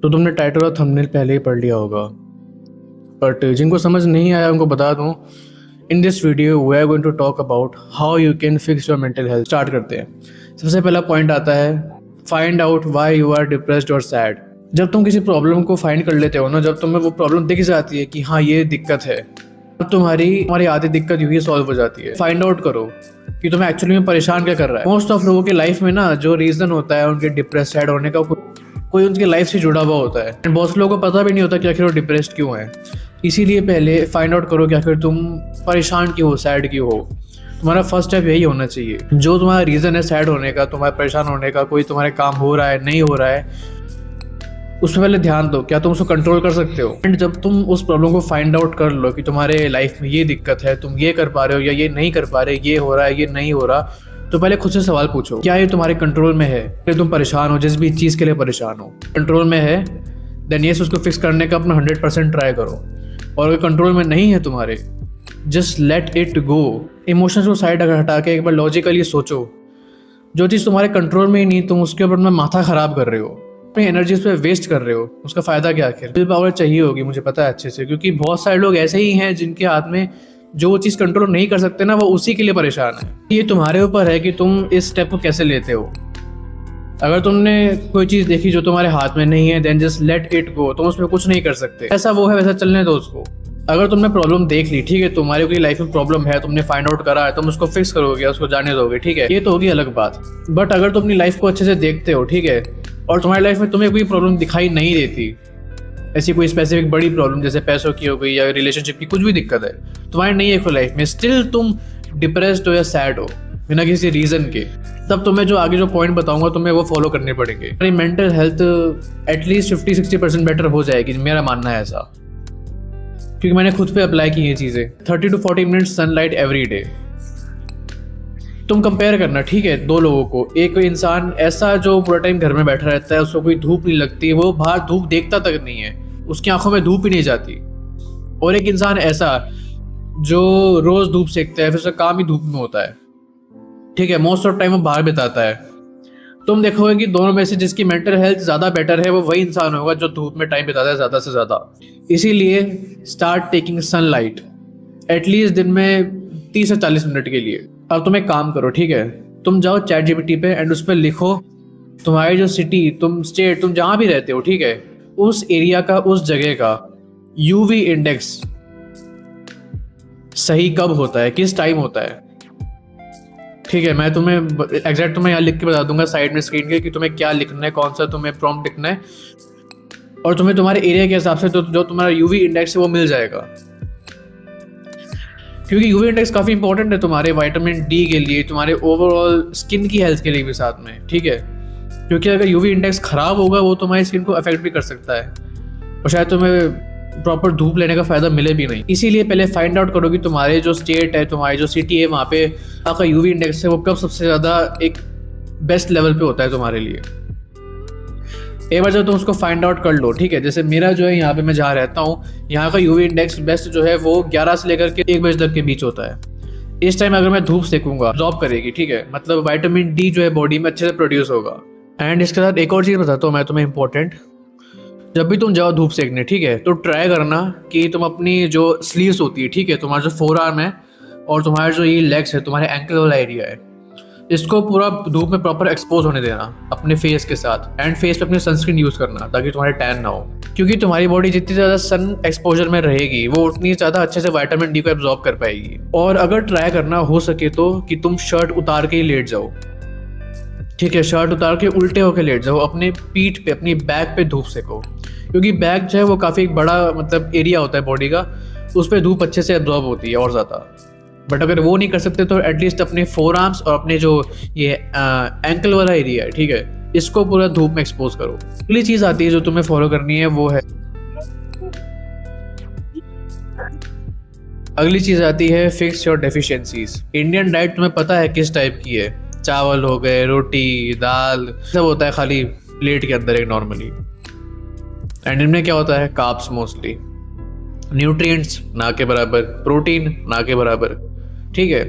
तो तुमने टाइटल और थंबनेल पहले ही पढ़ लिया होगा, बट जिनको समझ नहीं आया उनको बता दूं, in this video we are going to talk about how you can fix your mental health. Start करते हैं। सबसे पहला पॉइंट आता है, find out why you are depressed और सैड। जब तुम किसी प्रॉब्लम को फाइंड कर लेते हो ना, जब तुम्हें वो प्रॉब्लम दिख जाती है कि हाँ ये दिक्कत है, तब तुम्हारी आधी दिक्कत यूं ही सॉल्व हो जाती है। फाइंड आउट करो कि तुम्हें एक्चुअली में परेशान क्या कर रहा है। मोस्ट ऑफ लोगों की लाइफ में ना जो रीजन होता है उनके डिप्रेस सैड होने का, कोई उनकी लाइफ से जुड़ा हुआ होता है। एंड बहुत से लोगों को पता भी नहीं होता कि आखिर वो डिप्रेस्ड क्यों है। इसीलिए पहले फाइंड आउट करो कि आखिर तुम परेशान क्यों हो, सैड क्यों हो। तुम्हारा फर्स्ट स्टेप यही होना चाहिए। जो तुम्हारा रीज़न है सैड होने का, तुम्हारा परेशान होने का, कोई तुम्हारे काम हो रहा है नहीं हो रहा है, उसमें पहले ध्यान दो, क्या तुम उसको कंट्रोल कर सकते हो। एंड जब तुम उस प्रॉब्लम को फाइंड आउट कर लो कि तुम्हारे लाइफ में ये दिक्कत है, तुम ये कर पा रहे हो या ये नहीं कर पा रहे, ये हो रहा है ये नहीं हो रहा, तो पहले खुद से सवाल पूछो, क्या ये तुम्हारे कंट्रोल में है। फिर तुम परेशान हो, जिस भी चीज़ के लिए परेशान हो, कंट्रोल में है, देन ये उसको फिक्स करने का अपना 100% ट्राई करो। और अगर कंट्रोल में नहीं है तुम्हारे, just let it go. Emotions को साइड हटा के एक बार लॉजिकली सोचो, जो चीज़ तुम्हारे कंट्रोल में ही नहीं, तुम उसके ऊपर अपना माथा खराब कर रहे हो, अपनी एनर्जी उस पर वेस्ट कर रहे हो, उसका फ़ायदा क्या। आखिर विल पावर चाहिए होगी, मुझे पता है अच्छे से, क्योंकि बहुत सारे लोग ऐसे ही हैं जिनके हाथ में जो चीज़ कंट्रोल नहीं कर सकते ना, वो उसी के लिए परेशान है। ये तुम्हारे ऊपर है कि तुम इस स्टेप को कैसे लेते हो। अगर तुमने कोई चीज़ देखी जो तुम्हारे हाथ में नहीं है, then just let it go. तुम उसमें कुछ नहीं कर सकते, ऐसा वो है वैसा चलने दो उसको। अगर तुमने प्रॉब्लम देख ली, ठीक है, तुम्हारी कोई लाइफ में प्रॉब्लम है, तुमने फाइंड आउट करा है, तुम उसको फिक्स करोगे, उसको जाने दोगे, ठीक है, ये तो होगी अलग बात। बट अगर तुम अपनी लाइफ को अच्छे से देखते हो, ठीक है, और तुम्हारी लाइफ में तुम्हें कोई प्रॉब्लम दिखाई नहीं देती, ऐसी कोई स्पेसिफिक बड़ी प्रॉब्लम जैसे पैसों की हो गई या रिलेशनशिप की कुछ भी दिक्कत है तुम्हारी नहीं है कोई लाइफ में, स्टिल तुम डिप्रेस्ड हो या सैड हो बिना किसी रीजन के, तब तुम्हें जो आगे जो पॉइंट बताऊंगा तुम्हें वो फॉलो करने पड़ेंगे। तुम्हारी मेंटल हेल्थ एटलीस्ट 50-60% बेटर हो जाएगी, मेरा मानना है ऐसा, क्योंकि मैंने खुद पे अप्लाई की ये चीज़ें। 30 to 40 minutes sunlight every day. तुम कंपेयर करना, ठीक है, दो लोगों को। एक इंसान ऐसा जो पूरा टाइम घर में बैठा रहता है, उसको कोई धूप नहीं लगती, वो बाहर धूप देखता तक नहीं है, उसकी आंखों में धूप ही नहीं जाती। और एक इंसान ऐसा जो रोज धूप सेकता है, फिर उसका काम ही धूप में होता है, ठीक है, मोस्ट ऑफ टाइम वो बाहर बिताता है। तुम देखोगे कि दोनों में से जिसकी मेंटल हेल्थ ज़्यादा बेटर है, वो वही इंसान होगा जो धूप में टाइम बिताता है ज़्यादा से ज़्यादा। इसीलिए स्टार्ट टेकिंग सनलाइट एटलीस्ट दिन में 30 से 40 मिनट के लिए। अब तुम एक काम करो, ठीक है, तुम जाओ चैट जीपीटी पे एंड उस पर लिखो तुम्हारी जो सिटी, तुम स्टेट, तुम जहाँ भी रहते हो, ठीक है, उस एरिया का, उस जगह का यूवी इंडेक्स सही कब होता है, किस टाइम होता है, ठीक है। मैं तुम्हें एग्जैक्ट तुम्हें यहाँ लिख के बता दूंगा साइड में स्क्रीन के कि तुम्हें क्या लिखना है, कौन सा तुम्हें प्रॉम्प्ट लिखना है, और तुम्हें तुम्हारे एरिया के हिसाब से जो तुम्हारा यूवी इंडेक्स है वो मिल जाएगा। क्योंकि यूवी इंडेक्स काफ़ी इंपॉर्टेंट है तुम्हारे विटामिन डी के लिए, तुम्हारे ओवरऑल स्किन की हेल्थ के लिए भी साथ में, ठीक है। क्योंकि अगर यूवी इंडेक्स खराब होगा वो तुम्हारी स्किन को अफेक्ट भी कर सकता है, और शायद तुम्हें प्रॉपर धूप लेने का फ़ायदा मिले भी नहीं। इसीलिए पहले फाइंड आउट करो कि तुम्हारे जो स्टेट है, तुम्हारी जो सिटी है, वहाँ पे आपका यूवी इंडेक्स है वो कब सबसे ज़्यादा एक बेस्ट लेवल पे होता है तुम्हारे लिए। एक बार जब तुम उसको फाइंड आउट कर लो, ठीक है, जैसे मेरा जो है यहाँ पे मैं जहाँ रहता हूँ, यहाँ का यूवी इंडेक्स बेस्ट जो है वो 11 से लेकर के 1 बजे तक के बीच होता है। इस टाइम अगर मैं धूप सेकूंगा, जॉब करेगी, ठीक है, मतलब विटामिन डी जो है बॉडी में अच्छे से प्रोड्यूस होगा। एंड इसके साथ एक और चीज़ बताता हूँ मैं तुम्हें इंपॉर्टेंट, जब भी तुम जाओ धूप सेकने, ठीक है, तो ट्राई करना कि तुम अपनी जो स्लीव्स होती है, ठीक है, तुम्हारा जो फोर आर्म है और तुम्हारे जो ये लेग्स है, तुम्हारे एंकल वाला एरिया है, इसको पूरा धूप में प्रॉपर एक्सपोज होने देना अपने फेस के साथ। एंड फेस पे अपनी सनस्क्रीन यूज़ करना ताकि तुम्हारे टैन ना हो, क्योंकि तुम्हारी बॉडी जितनी ज़्यादा सन एक्सपोजर में रहेगी वो उतनी ज़्यादा अच्छे से विटामिन डी को एब्जॉर्ब कर पाएगी। और अगर ट्राई करना हो सके तो कि तुम शर्ट उतार के ही लेट जाओ, ठीक है, शर्ट उतार के उल्टे होकर लेट जाओ, अपने पीठ पे, अपनी बैक पे धूप सेको, क्योंकि बैक जो है वो काफ़ी बड़ा मतलब एरिया होता है बॉडी का, उस पर धूप अच्छे से एब्जॉर्ब होती है और ज़्यादा। बट अगर वो नहीं कर सकते तो एटलीस्ट अपने फोर आर्म्स और अपने जो ये एंकल वाला एरिया है, ठीक है, इसको पूरा धूप में एक्सपोज करो। अगली चीज़ आती है जो तुम्हें फॉलो करनी है, वो है, अगली चीज़ आती है fix your deficiencies. Indian diet तुम्हें पता है किस टाइप की है, चावल हो गए, रोटी, दाल, सब होता है खाली प्लेट के अंदर एक नॉर्मली। एंड इनमें क्या होता है, कार्ब्स मोस्टली, न्यूट्रिएंट्स ना के बराबर, प्रोटीन ना के बराबर, ठीक है।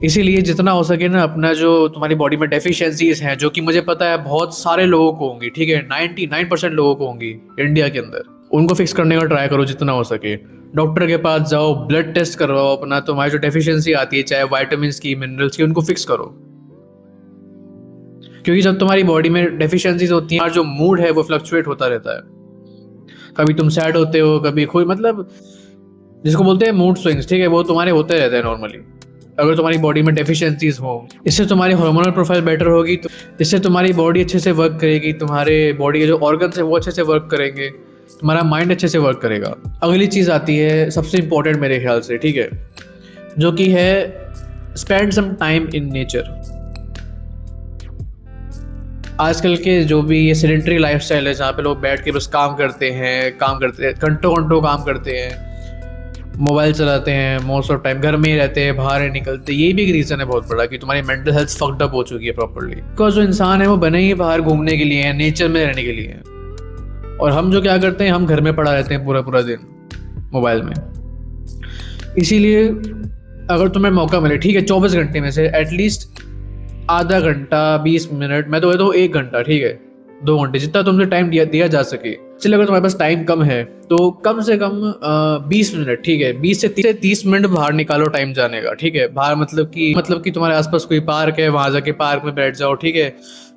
इसीलिए जितना हो सके ना अपना जो तुम्हारी बॉडी में डेफिशिएंसीज हैं, जो कि मुझे पता है बहुत सारे लोगों को होंगी, ठीक है, 99% लोगों को होंगी इंडिया के अंदर, उनको फिक्स करने का ट्राई करो जितना हो सके। डॉक्टर के पास जाओ, ब्लड टेस्ट करवाओ अपना, तुम्हारी जो डेफिशिएंसी आती है चाहे वाइटामिन की, मिनरल्स की, उनको फिक्स करो। क्योंकि जब तुम्हारी बॉडी में डेफिशिएंसीज होती हैं, जो मूड है वो फ्लक्चुएट होता रहता है। कभी तुम सैड होते हो, कभी कोई मतलब जिसको बोलते हैं मूड स्विंग्स, ठीक है, वो तुम्हारे होते रहते हैं नॉर्मली। अगर तुम्हारी बॉडी में डेफिशिएंसीज हो, इससे तुम्हारी हार्मोनल प्रोफाइल बेटर होगी, तो इससे तुम्हारी बॉडी अच्छे से वर्क करेगी, तुम्हारे बॉडी के जो ऑर्गन्स है वो अच्छे से वर्क करेंगे, तुम्हारा माइंड अच्छे से वर्क करेगा। अगली चीज़ आती है सबसे इंपॉर्टेंट मेरे ख्याल से, ठीक है, जो कि है spend some time in nature. आजकल के जो भी ये सेडेंटरी लाइफस्टाइल है, जहाँ पे लोग बैठ के बस काम करते हैं घंटों घंटों काम करते हैं, मोबाइल चलाते हैं, मोस्ट ऑफ टाइम घर में ही रहते हैं, बाहर नहीं निकलते, ये भी एक रीज़न है बहुत बड़ा कि तुम्हारी मेंटल हेल्थ फक्ड अप हो चुकी है प्रॉपर्ली। बिकॉज जो इंसान है वो बने ही बाहर घूमने के लिए है, नेचर में रहने के लिए है, और हम जो क्या करते हैं, हम घर में पड़ा रहते हैं पूरा पूरा दिन मोबाइल में। इसीलिए अगर तुम्हें मौका मिले, ठीक है, 24 घंटे में से एटलीस्ट आधा घंटा, 20 मिनट, मैं तो कहता हूँ 1 घंटा, ठीक है, 2 घंटे, जितना तुमसे टाइम दिया जा सके। चलिए अगर तुम्हारे पास टाइम कम है तो कम से कम 20 मिनट, ठीक है, 20 से 30 मिनट बाहर निकालो टाइम जाने का, ठीक है। बाहर मतलब कि तुम्हारे आसपास कोई पार्क है, वहाँ जाके पार्क में बैठ जाओ, ठीक है,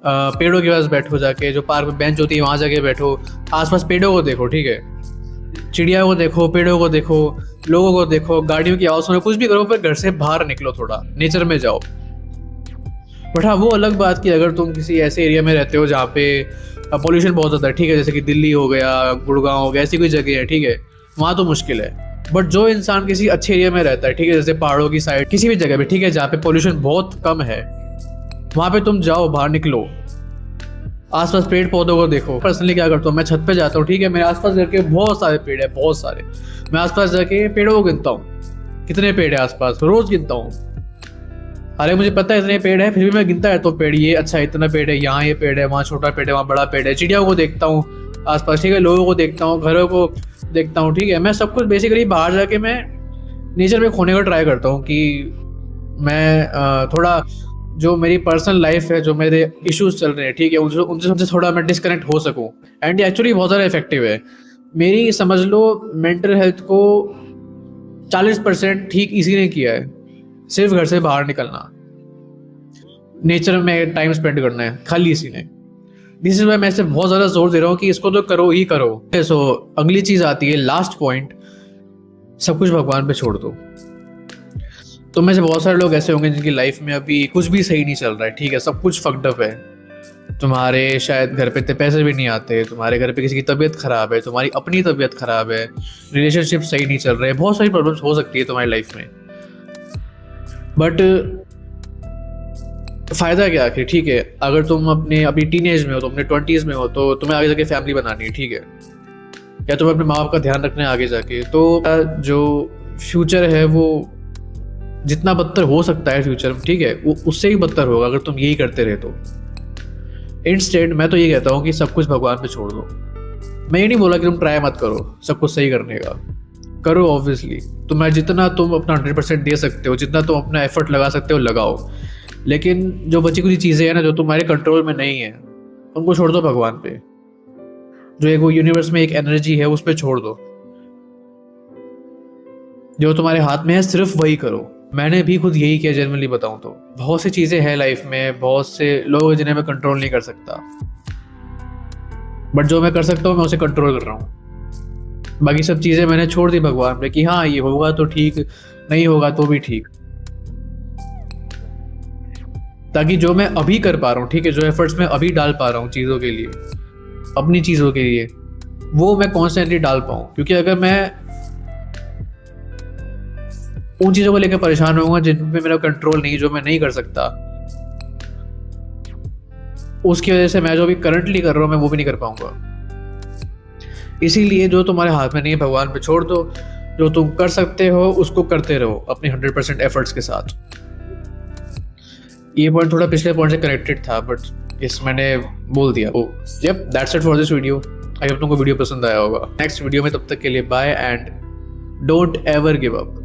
पेड़ों के पास बैठो, जाके जो पार्क में बेंच होती है वहाँ जाके बैठो, आसपास पेड़ों को देखो, ठीक है, चिड़िया को देखो, पेड़ों को देखो, लोगों को देखो, गाड़ियों की आवाज़ सुनो, कुछ भी करो, पर घर से बाहर निकलो, थोड़ा नेचर में जाओ। बट हाँ, वो अलग बात कि अगर तुम किसी ऐसे एरिया में रहते हो जहाँ पे पॉल्यूशन बहुत ज़्यादा है, ठीक है, जैसे कि दिल्ली हो गया, गुड़गांव हो गया, ऐसी कोई जगह है, ठीक है, वहाँ तो मुश्किल है। बट जो इंसान किसी अच्छे एरिया में रहता है, ठीक है, जैसे पहाड़ों की साइड, किसी भी जगह पे, ठीक है, जहाँ पे पॉल्यूशन बहुत कम है, वहाँ पे तुम जाओ, बाहर निकलो, आसपास पेड़ पौधों को देखो। पर्सनली क्या करता हूँ, मैं छत पे जाता हूँ, ठीक है, मेरे आसपास जाके बहुत सारे पेड़ है, बहुत सारे, मैं आसपास जाके पेड़ों को गिनता हूँ, कितने पेड़ है आसपास, रोज गिनता हूँ। अरे मुझे पता है इतने पेड़ है, फिर भी मैं गिनता है तो पेड़, ये अच्छा इतना पेड़ है, यहाँ ये पेड़ है, वहाँ छोटा पेड़ है, वहाँ बड़ा पेड़ है, चिड़ियाओं को देखता हूँ आसपास, ठीक है, लोगों को देखता हूँ, घरों को देखता हूँ, ठीक है, मैं सब कुछ बेसिकली बाहर जाके मैं नेचर में खोने का ट्राई करता हूँ कि मैं थोड़ा जो मेरी पर्सनल लाइफ है, जो मेरे इश्यूज चल रहे हैं, ठीक है, उनसे थोड़ा मैं डिस्कनेक्ट हो सकूँ। एंड ये एक्चुअली बहुत ज़्यादा इफेक्टिव है। मेरी समझ लो मेंटल हेल्थ को 40% ठीक इसी ने किया है, सिर्फ घर से बाहर निकलना, नेचर में टाइम स्पेंड करना है, खाली इसी ने। दिस इज वाई मैं इसे बहुत ज़्यादा जोर दे रहा हूँ कि इसको तो करो ही करो। सो अगली चीज़ आती है, लास्ट पॉइंट, सब कुछ भगवान पे छोड़ दो। तो में से बहुत सारे लोग ऐसे होंगे जिनकी लाइफ में अभी कुछ भी सही नहीं चल रहा है, ठीक है, सब कुछ फक्ड अप है, तुम्हारे शायद घर पे इतने पैसे भी नहीं आते, तुम्हारे घर पे किसी की तबीयत खराब है, तुम्हारी अपनी तबीयत खराब है, रिलेशनशिप सही नहीं चल रहे, बहुत सारी प्रॉब्लम्स हो सकती है तुम्हारी लाइफ में। बट फ़ायदा क्या आखिर, ठीक है, अगर तुम अपने अभी टीनेज में हो, तो अपने 20s में हो, तो तुम्हें आगे जाके फैमिली बनानी है, ठीक है, या तुम्हें अपने माँ बाप का ध्यान रखना है आगे जाके, तो जो फ्यूचर है वो जितना बदतर हो सकता है फ्यूचर में, ठीक है, वो उससे ही बदतर होगा अगर तुम यही करते रहे तो। इंस्टेंट मैं तो ये कहता हूँ कि सब कुछ भगवान पे छोड़ दो। मैं ये नहीं बोला कि तुम ट्राई मत करो सब कुछ सही करने का, करो ऑब्वियसली, तुम्हें जितना तुम अपना 100% दे सकते हो, जितना तुम अपना एफर्ट लगा सकते हो लगाओ, लेकिन जो बची कुछ चीज़ें हैं ना, जो तुम्हारे कंट्रोल में नहीं है, उनको छोड़ दो भगवान पे। जो एक वो यूनिवर्स में एक एनर्जी है उस पर छोड़ दो, जो तुम्हारे हाथ में है सिर्फ वही करो। मैंने भी खुद यही किया, जनरली बताऊं तो। बहुत सी चीज़ें हैं लाइफ में, बहुत से लोग हैं जिन्हें मैं कंट्रोल नहीं कर सकता, बट जो मैं कर सकता हूँ मैं उसे कंट्रोल कर रहा हूँ। बाकी सब चीज़ें मैंने छोड़ दी भगवान पे कि हाँ ये होगा तो ठीक, नहीं होगा तो भी ठीक, ताकि जो मैं अभी कर पा रहा हूँ, ठीक है, जो एफर्ट्स मैं अभी डाल पा रहा हूँ चीज़ों के लिए, अपनी चीज़ों के लिए, वो मैं कॉन्स्टेंटली डाल पाऊँ। क्योंकि अगर मैं उन चीज़ों को लेकर परेशान होऊंगा जिन पे मेरा कंट्रोल नहीं, जो मैं नहीं कर सकता, उसकी वजह से मैं जो भी करंटली कर रहा हूँ मैं वो भी नहीं कर पाऊंगा। इसीलिए जो तुम्हारे हाथ में नहीं है भगवान पे छोड़ दो, जो तुम कर सकते हो उसको करते रहो अपने 100% एफर्ट्स के साथ। ये पॉइंट थोड़ा पिछले पॉइंट से कनेक्टेड था, बट इस मैंने बोल दिया। Yup, that's it for this video. I hope तुमको वीडियो पसंद आया होगा। नेक्स्ट वीडियो में, तब तक के लिए bye and don't ever give up.